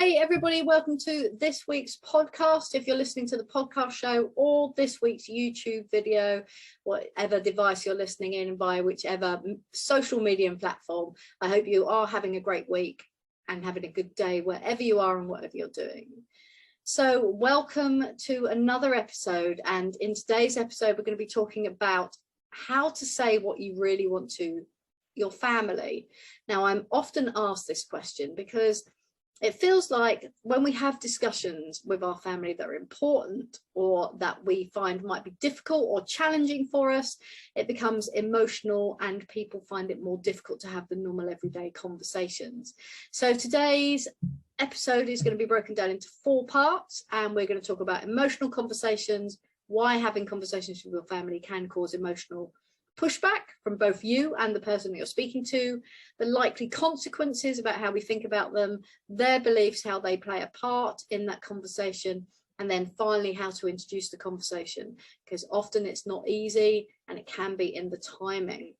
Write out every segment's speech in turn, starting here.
Hey everybody, welcome to this week's podcast. If you're listening to the podcast show or this week's YouTube video, whatever device you're listening in via, whichever social media platform, I hope you are having a great week and having a good day wherever you are and whatever you're doing. So welcome to another episode, and in today's episode we're going to be talking about how to say what you really want to your family. Now, I'm often asked this question because it feels like when we have discussions with our family that are important or that we find might be difficult or challenging for us, it becomes emotional and people find it more difficult to have the normal everyday conversations. So today's episode is going to be broken down into 4 parts, and we're going to talk about emotional conversations, why having conversations with your family can cause emotional pushback from both you and the person that you're speaking to, the likely consequences about how we think about them, their beliefs, how they play a part in that conversation, and then finally how to introduce the conversation, because often it's not easy and it can be in the timing.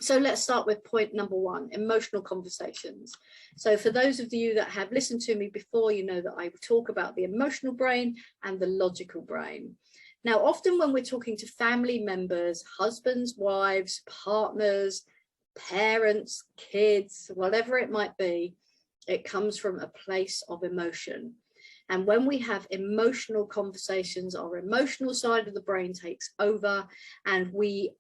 So let's start with point number 1, emotional conversations. So for those of you that have listened to me before, you know that I talk about the emotional brain and the logical brain. Now, often when we're talking to family members, husbands, wives, partners, parents, kids, whatever it might be, it comes from a place of emotion. And when we have emotional conversations, our emotional side of the brain takes over, and we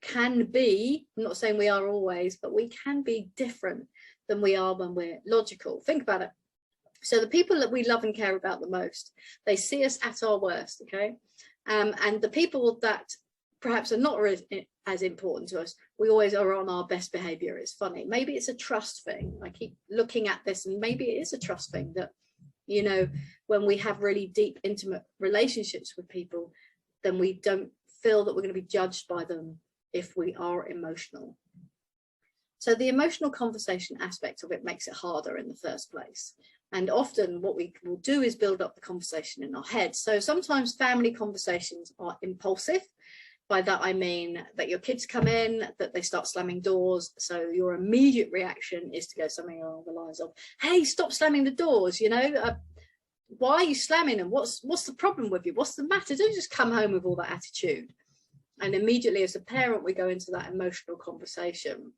can be, I'm not saying we are always, but we can be different than we are when we're logical. Think about it. So the people that we love and care about the most, they see us at our worst, okay? And the people that perhaps are not as important to us, we always are on our best behavior. It's funny. Maybe it's a trust thing. I keep looking at this, and maybe it is a trust thing that, you know, when we have really deep, intimate relationships with people, then we don't feel that we're going to be judged by them if we are emotional. So the emotional conversation aspect of it makes it harder in the first place. And often what we will do is build up the conversation in our head. So sometimes family conversations are impulsive. By that I mean that your kids come in, that they start slamming doors. So your immediate reaction is to go something along the lines of, hey, stop slamming the doors, you know, why are you slamming them? What's the problem with you? What's the matter? Don't just come home with all that attitude. And immediately as a parent, we go into that emotional conversation.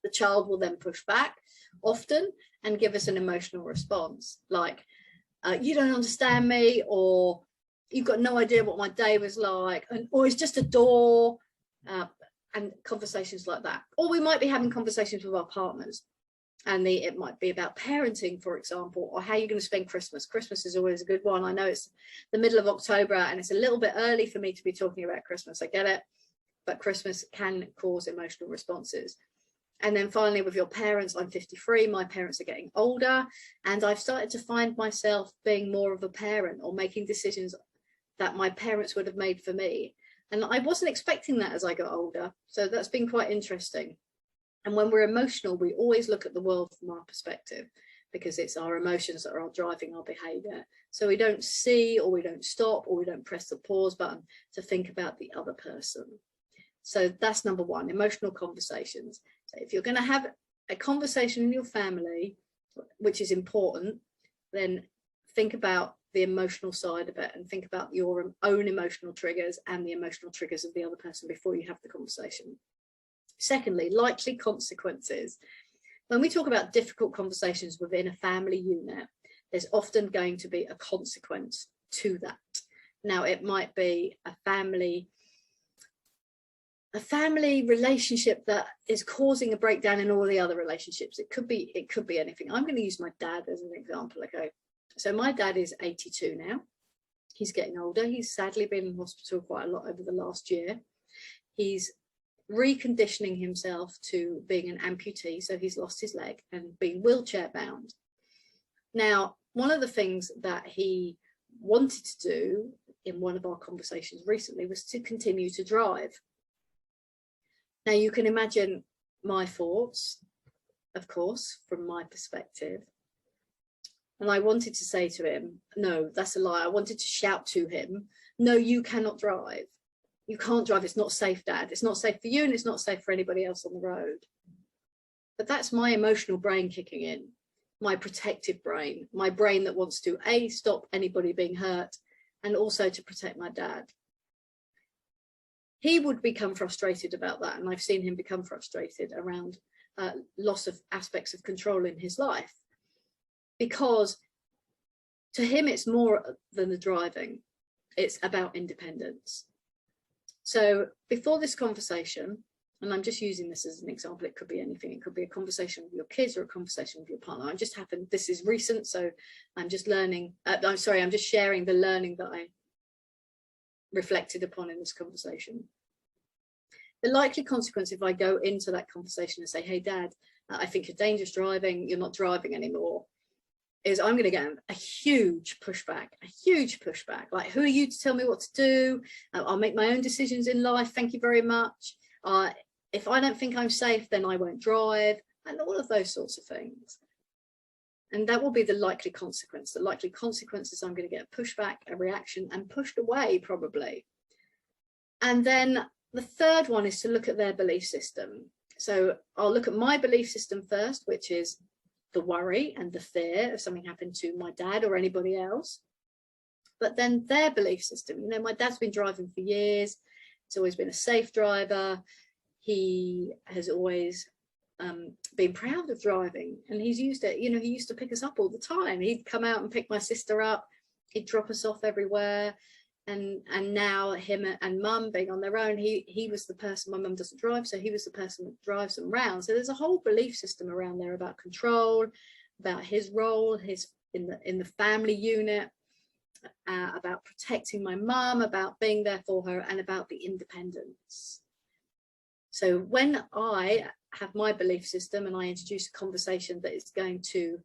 The child will then push back often and give us an emotional response like, you don't understand me, or you've got no idea what my day was like, or it's just a door, and conversations like that. Or we might be having conversations with our partners, and it might be about parenting, for example, or how you're going to spend Christmas. Christmas is always a good one. I know it's the middle of October and it's a little bit early for me to be talking about Christmas. I get it, but Christmas can cause emotional responses. And then finally with your parents, I'm 53, my parents are getting older, and I've started to find myself being more of a parent or making decisions that my parents would have made for me. And I wasn't expecting that as I got older. So that's been quite interesting. And when we're emotional, we always look at the world from our perspective, because it's our emotions that are driving our behavior. So we don't see, or we don't stop, or we don't press the pause button to think about the other person. So that's number 1, emotional conversations. So if you're going to have a conversation in your family, which is important, then think about the emotional side of it and think about your own emotional triggers and the emotional triggers of the other person before you have the conversation. Secondly, likely consequences. When we talk about difficult conversations within a family unit, there's often going to be a consequence to that. Now, it might be a family relationship that is causing a breakdown in all the other relationships. It could be anything. I'm going to use my dad as an example. Okay, so my dad is 82 now. He's getting older. He's sadly been in hospital quite a lot over the last year. He's reconditioning himself to being an amputee, so he's lost his leg and being wheelchair bound. Now, one of the things that he wanted to do in one of our conversations recently was to continue to drive. Now, you can imagine my thoughts, of course, from my perspective. And I wanted to say to him, no, that's a lie. I wanted to shout to him, no, you cannot drive. You can't drive. It's not safe, Dad. It's not safe for you, and it's not safe for anybody else on the road. But that's my emotional brain kicking in. my protective brain, my brain that wants to stop anybody being hurt, and also to protect my dad. He would become frustrated about that, and I've seen him become frustrated around loss of aspects of control in his life, because to him it's more than the driving, it's about independence. So before this conversation, and I'm just using this as an example, it could be anything, it could be a conversation with your kids or a conversation with your partner. This is recent, so I'm just learning, I'm just sharing the learning that I reflected upon in this conversation. The likely consequence if I go into that conversation and say, hey Dad, I think you're dangerous driving, you're not driving anymore, is I'm going to get a huge pushback, like, who are you to tell me what to do? I'll make my own decisions in life, thank you very much. If I don't think I'm safe, then I won't drive, and all of those sorts of things. And that will be the likely consequence. The likely consequence is I'm going to get a pushback, a reaction, and pushed away probably. And then the third one is to look at their belief system. So I'll look at my belief system first, which is the worry and the fear of something happened to my dad or anybody else. But then their belief system, you know, my dad's been driving for years. He's always been a safe driver. He has always been proud of driving, and he's used it. You know, he used to pick us up all the time. He'd come out and pick my sister up. He'd drop us off everywhere. And now him and Mum being on their own, he was the person. My mum doesn't drive, so he was the person that drives them around. So there's a whole belief system around there about control, about his role, in the family unit, about protecting my mum, about being there for her, and about the independence. So when I have my belief system and I introduce a conversation that is going to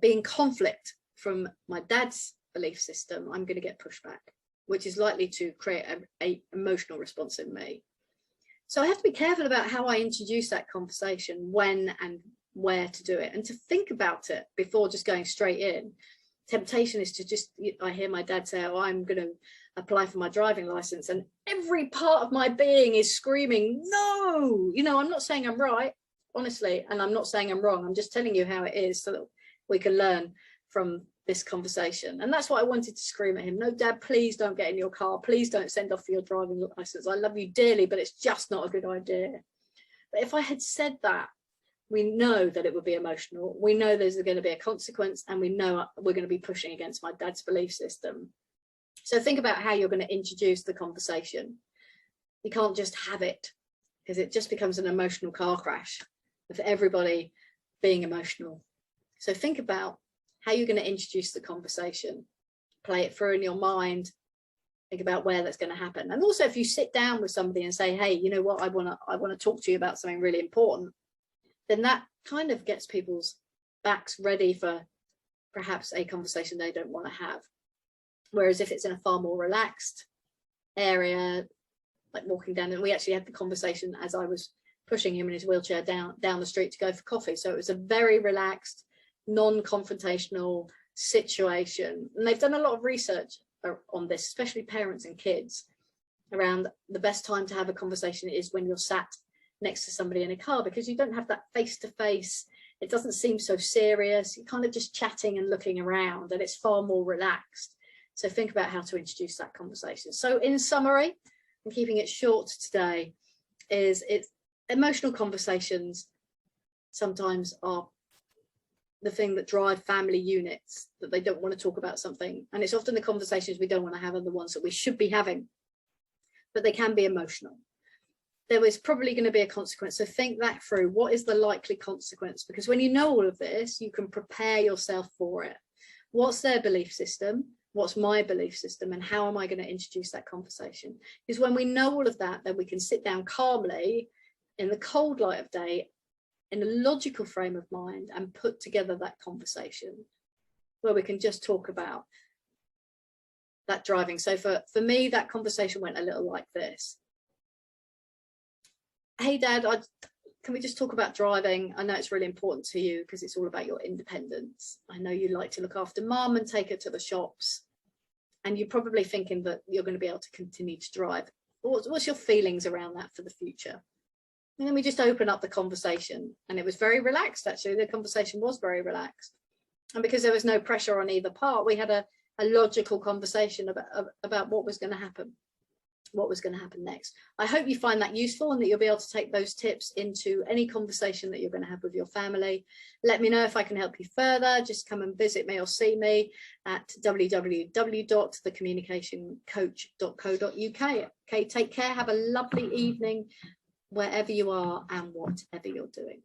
be in conflict from my dad's belief system, I'm going to get pushback, which is likely to create a emotional response in me. So I have to be careful about how I introduce that conversation, when and where to do it, and to think about it before just going straight in. Temptation is to just, I hear my dad say, oh, I'm going to apply for my driving license, and every part of my being is screaming, no, you know, I'm not saying I'm right, honestly, and I'm not saying I'm wrong. I'm just telling you how it is so that we can learn from this conversation. And that's what I wanted to scream at him. No, Dad, please don't get in your car. Please don't send off for your driving license. I love you dearly, but it's just not a good idea. But if I had said that, we know that it would be emotional. We know there's going to be a consequence, and we know we're going to be pushing against my dad's belief system. So think about how you're going to introduce the conversation. You can't just have it, because it just becomes an emotional car crash of everybody being emotional. So think about how you're going to introduce the conversation, play it through in your mind, think about where that's going to happen. And also, if you sit down with somebody and say, hey, you know what, I want to talk to you about something really important, then that kind of gets people's backs ready for perhaps a conversation they don't want to have. Whereas if it's in a far more relaxed area, like walking down, and we actually had the conversation as I was pushing him in his wheelchair down the street to go for coffee. So it was a very relaxed, non-confrontational situation. And they've done a lot of research on this, especially parents and kids, around the best time to have a conversation is when you're sat next to somebody in a car, because you don't have that face-to-face. It doesn't seem so serious. You're kind of just chatting and looking around, and it's far more relaxed. So think about how to introduce that conversation. So in summary, and keeping it short today, it's emotional conversations sometimes are the thing that drive family units, that they don't want to talk about something. And it's often the conversations we don't want to have are the ones that we should be having, but they can be emotional. There is probably going to be a consequence. So think that through. What is the likely consequence? Because when you know all of this, you can prepare yourself for it. What's their belief system? What's my belief system? And how am I going to introduce that conversation? Because when we know all of that, then we can sit down calmly in the cold light of day, in a logical frame of mind, and put together that conversation where we can just talk about that driving. So for me, that conversation went a little like this. Hey Dad, can we just talk about driving? I know it's really important to you because it's all about your independence. I know you like to look after Mum and take her to the shops, and you're probably thinking that you're going to be able to continue to drive. What's your feelings around that for the future? And then we just open up the conversation, and it was very relaxed. Actually, the conversation was very relaxed, and because there was no pressure on either part, we had a logical conversation about what was going to happen. What was going to happen next. I hope you find that useful and that you'll be able to take those tips into any conversation that you're going to have with your family. Let me know if I can help you further. Just come and visit me or see me at www.thecommunicationcoach.co.uk. Okay, take care. Have a lovely evening wherever you are and whatever you're doing.